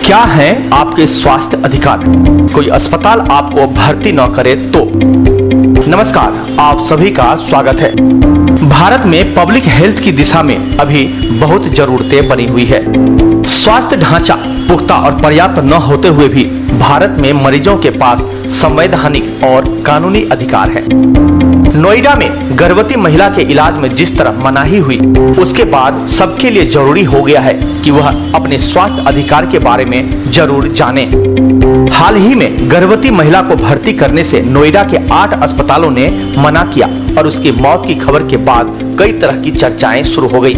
क्या है आपके स्वास्थ्य अधिकार? कोई अस्पताल आपको भर्ती न करे तो? नमस्कार, आप सभी का स्वागत है। भारत में पब्लिक हेल्थ की दिशा में अभी बहुत जरूरतें बनी हुई है। स्वास्थ्य ढांचा पुख्ता और पर्याप्त न होते हुए भी भारत में मरीजों के पास संवैधानिक और कानूनी अधिकार है। नोएडा में गर्भवती महिला के इलाज में जिस तरह मनाही हुई, उसके बाद सबके लिए जरूरी हो गया है कि वह अपने स्वास्थ्य अधिकार के बारे में जरूर जाने। हाल ही में गर्भवती महिला को भर्ती करने से नोएडा के 8 अस्पतालों ने मना किया और उसकी मौत की खबर के बाद कई तरह की चर्चाएं शुरू हो गई।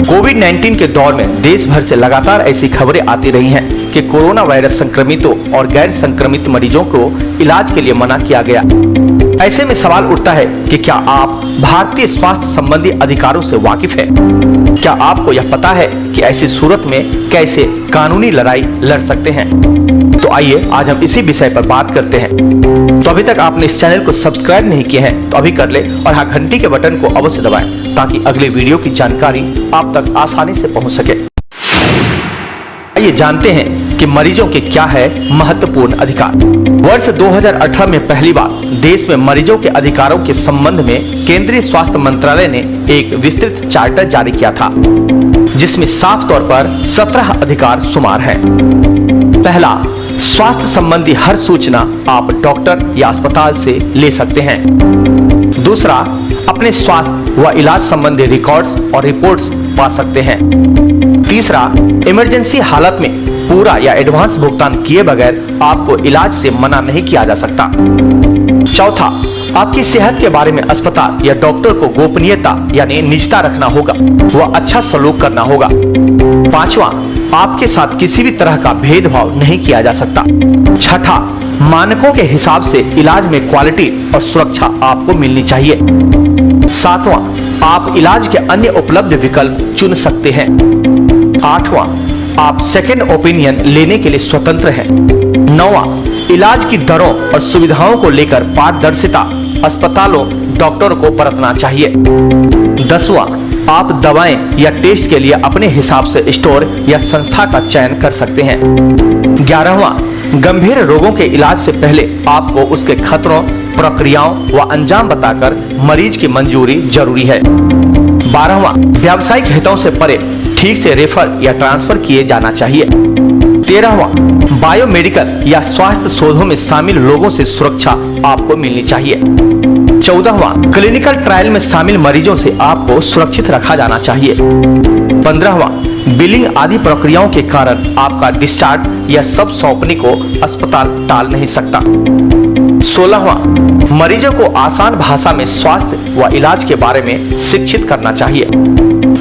कोविड-19 के दौर में देश भर से लगातार ऐसी खबरें आती रही हैं कि कोरोना वायरस संक्रमितों और गैर संक्रमित मरीजों को इलाज के लिए मना किया गया। ऐसे में सवाल उठता है कि क्या आप भारतीय स्वास्थ्य संबंधी अधिकारों से वाकिफ हैं? क्या आपको यह पता है कि ऐसी सूरत में कैसे कानूनी लड़ाई लड़ सकते हैं? तो आइए आज हम इसी विषय पर बात करते हैं। तो अभी तक आपने इस चैनल को सब्सक्राइब नहीं किया है तो अभी कर ले और हाँ, घंटी के बटन को अवश्य दबाएं ताकि अगले वीडियो की जानकारी आप तक आसानी से पहुंच सके। आइए जानते हैं कि मरीजों के क्या है महत्वपूर्ण अधिकार। वर्ष 2018 में पहली बार देश में मरीजों के अधिकारों के संबंध में केंद्रीय स्वास्थ्य मंत्रालय ने एक विस्तृत चार्टर जारी किया था, जिसमें साफ तौर पर 17 अधिकार शुमार हैं। पहला, स्वास्थ्य संबंधी हर सूचना आप डॉक्टर या अस्पताल से ले सकते हैं। दूसरा, अपने स्वास्थ्य व इलाज संबंधी रिकॉर्ड्स और रिपोर्ट्स पा सकते हैं। तीसरा, इमरजेंसी हालत में पूरा या एडवांस भुगतान किए बगैर आपको इलाज से मना नहीं किया जा सकता। चौथा, आपकी सेहत के बारे में अस्पताल या डॉक्टर को गोपनीयता यानी निजता रखना होगा व अच्छा सलूक करना होगा। पांचवा, आपके साथ किसी भी तरह का भेदभाव नहीं किया जा सकता। छठा, मानकों के हिसाब से इलाज में क्वालिटी और सुरक्षा आपको मिलनी चाहिए। सातवां, आप इलाज के अन्य उपलब्ध विकल्प चुन सकते हैं। आठवां, आप सेकेंड ओपिनियन लेने के लिए स्वतंत्र हैं। नौवां, इलाज की दरों और सुविधाओं को लेकर पारदर्शिता अस्पतालों डॉक्टरों को बरतना चाहिए। 10वां, आप दवाएं या टेस्ट के लिए अपने हिसाब से स्टोर या संस्था का चयन कर सकते हैं। 11वां, गंभीर रोगों के इलाज से पहले आपको उसके खतरों, प्रक्रियाओं व अंजाम बताकर मरीज की मंजूरी जरूरी है। 12वां, व्यावसायिक हितों से परे ठीक से रेफर या ट्रांसफर किए जाना चाहिए। 13वां, बायोमेडिकल या स्वास्थ्य शोधों में शामिल लोगों से सुरक्षा आपको मिलनी चाहिए। 14वां, क्लिनिकल ट्रायल में शामिल मरीजों से आपको सुरक्षित रखा जाना चाहिए। 15वां, बिलिंग आदि प्रक्रियाओं के कारण आपका डिस्चार्ज या सब सौंपने को अस्पताल टाल नहीं सकता। 16वां, मरीजों को आसान भाषा में स्वास्थ्य व इलाज के बारे में शिक्षित करना चाहिए।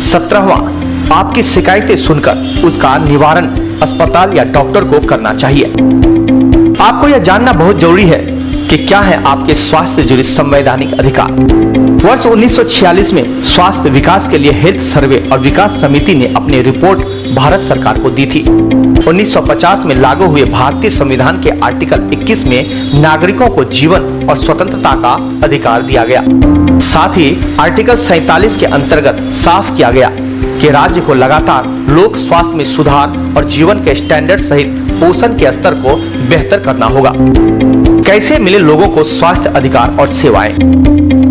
17वां, आपकी शिकायतें सुनकर उसका निवारण अस्पताल या डॉक्टर को करना चाहिए। आपको यह जानना बहुत जरूरी है कि क्या है आपके स्वास्थ्य से जुड़े संवैधानिक अधिकार। वर्ष 1946 में स्वास्थ्य विकास के लिए हेल्थ सर्वे और विकास समिति ने अपनी रिपोर्ट भारत सरकार को दी थी। 1950 में लागू हुए भारतीय संविधान के आर्टिकल 21 में नागरिकों को जीवन और स्वतंत्रता का अधिकार दिया गया। साथ ही आर्टिकल 47 के अंतर्गत साफ किया गया कि राज्य को लगातार लोक स्वास्थ्य में सुधार और जीवन के स्टैंडर्ड सहित पोषण के स्तर को बेहतर करना होगा। कैसे मिले लोगों को स्वास्थ्य अधिकार और सेवाएं?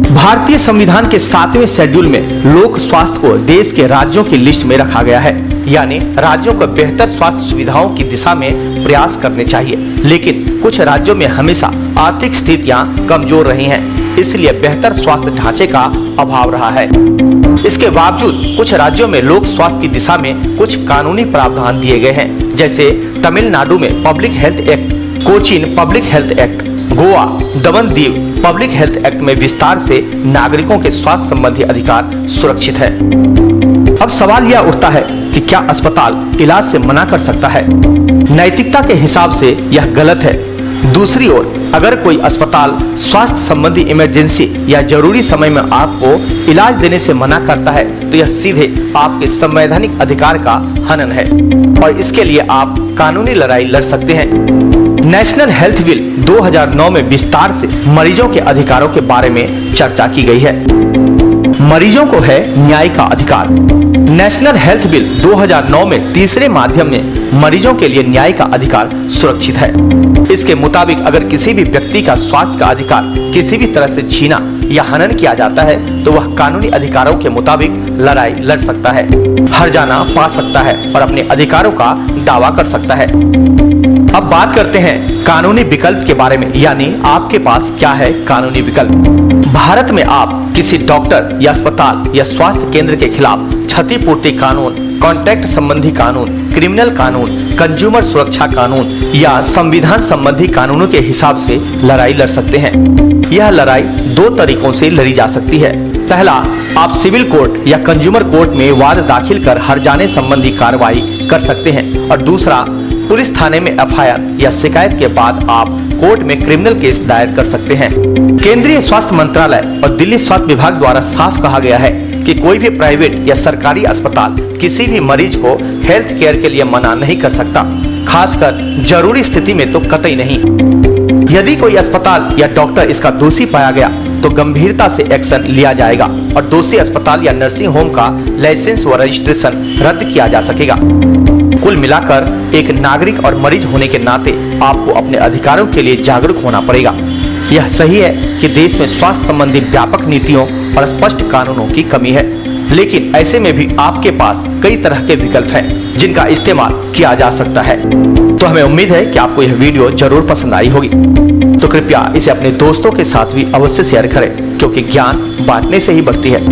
भारतीय संविधान के 7वें शेड्यूल में लोक स्वास्थ्य को देश के राज्यों की लिस्ट में रखा गया है, यानी राज्यों को बेहतर स्वास्थ्य सुविधाओं की दिशा में प्रयास करने चाहिए। लेकिन कुछ राज्यों में हमेशा आर्थिक स्थितियां कमजोर रही हैं, इसलिए बेहतर स्वास्थ्य ढांचे का अभाव रहा है। इसके बावजूद कुछ राज्यों में लोक स्वास्थ्य की दिशा में कुछ कानूनी प्रावधान दिए गए हैं, जैसे तमिलनाडु में public health act, Cochin public health act, Goa, Daman Diu public health act में विस्तार से नागरिकों के स्वास्थ्य संबंधी अधिकार सुरक्षित है। अब सवाल यह उठता है कि क्या अस्पताल इलाज से मना कर सकता है? नैतिकता के हिसाब से यह गलत है। दूसरी ओर अगर कोई अस्पताल स्वास्थ्य संबंधी इमरजेंसी या जरूरी समय में आपको इलाज देने से मना करता है तो यह सीधे आपके संवैधानिक अधिकार का हनन है और इसके लिए आप कानूनी लड़ाई लड़ सकते हैं। नेशनल हेल्थ बिल 2009 में विस्तार से मरीजों के अधिकारों के बारे में चर्चा की गई है। मरीजों को है न्याय का अधिकार। नेशनल हेल्थ बिल 2009 में तीसरे माध्यम में मरीजों के लिए न्याय का अधिकार सुरक्षित है। इसके मुताबिक अगर किसी भी व्यक्ति का स्वास्थ्य का अधिकार किसी भी तरह से छीना या हनन किया जाता है तो वह कानूनी अधिकारों के मुताबिक लड़ाई लड़ सकता है, हर्जाना पा सकता है और अपने अधिकारों का दावा कर सकता है। अब बात करते हैं कानूनी विकल्प के बारे में, यानी आपके पास क्या है कानूनी विकल्प। भारत में आप किसी डॉक्टर या अस्पताल या स्वास्थ्य केंद्र के खिलाफ क्षतिपूर्ति कानून, कॉन्ट्रैक्ट संबंधी कानून, क्रिमिनल कानून, कंज्यूमर सुरक्षा कानून या संविधान संबंधी कानूनों के हिसाब से लड़ाई लड़ सकते हैं। यह लड़ाई दो तरीकों से लड़ी जा सकती है। पहला, आप सिविल कोर्ट या कंज्यूमर कोर्ट में वाद दाखिल कर हर्जाने संबंधी कार्रवाई कर सकते हैं और दूसरा, पुलिस थाने में एफआईआर या शिकायत के बाद आप कोर्ट में क्रिमिनल केस दायर कर सकते हैं। केंद्रीय स्वास्थ्य मंत्रालय और दिल्ली स्वास्थ्य विभाग द्वारा साफ कहा गया है कि कोई भी प्राइवेट या सरकारी अस्पताल किसी भी मरीज को हेल्थ केयर के लिए मना नहीं कर सकता, खासकर जरूरी स्थिति में तो कतई नहीं। यदि कोई अस्पताल या डॉक्टर इसका दोषी पाया गया तो गंभीरता से एक्शन लिया जाएगा और दोषी अस्पताल या नर्सिंग होम का लाइसेंस व रजिस्ट्रेशन रद्द किया जा सकेगा। कुल मिलाकर एक नागरिक और मरीज होने के नाते आपको अपने अधिकारों के लिए जागरूक होना पड़ेगा। यह सही है कि देश में स्वास्थ्य संबंधी व्यापक नीतियों और स्पष्ट कानूनों की कमी है, लेकिन ऐसे में भी आपके पास कई तरह के विकल्प हैं जिनका इस्तेमाल किया जा सकता है। तो हमें उम्मीद है कि आपको यह वीडियो जरूर पसंद आई होगी, तो कृपया इसे अपने दोस्तों के साथ भी अवश्य शेयर करें, क्योंकि ज्ञान बांटने से ही बढ़ती है।